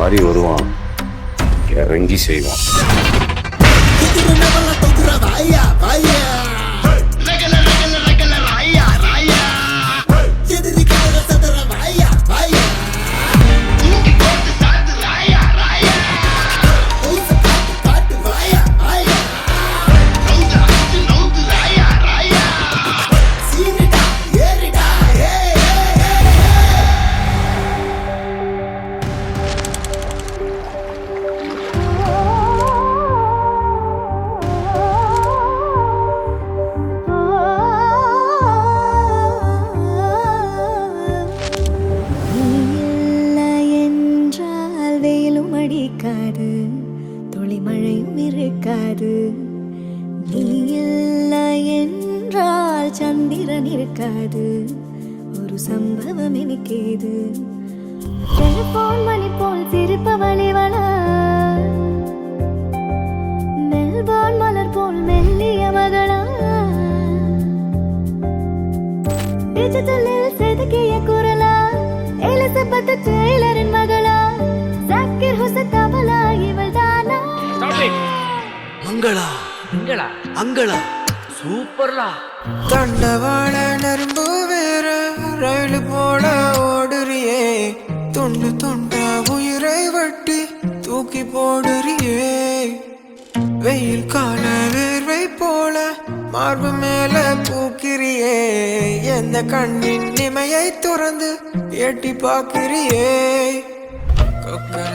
மாதிரி வருவான், இறங்கி செய்வான். அடிக்காது, துளி மழையும் இருக்காது. நீ இல்லை என்றால் சந்திரன் இருக்காது, ஒரு சம்பவம் எனக்கேது. டெலிபோன் மணி போல் சிரிப்பவளி வள, மெல்பான் மலர் போல் மெல்லிய மகளா, டிஜிட்டலில் செதுக்கிய குரலா, எலிசபெத் டெய்லரின் மகளா, ஜாக்கிர் ஹுசைன் தபலா இவள்தானா? மங்களா மங்களா அங்களா சூப்பர்லா. தண்டவாள நரம்பு வேற ரயில் போல ஓடுறியே, துண்டு துண்டா உயிரை வட்டி தூக்கி போடுறியே. வெயில் கால வேர்வை போல மார்பு மேல பூக்கிறியே, எந்த கண்ணின் நிமையை துறந்து எட்டி பார்க்கிறியே. கொக்கர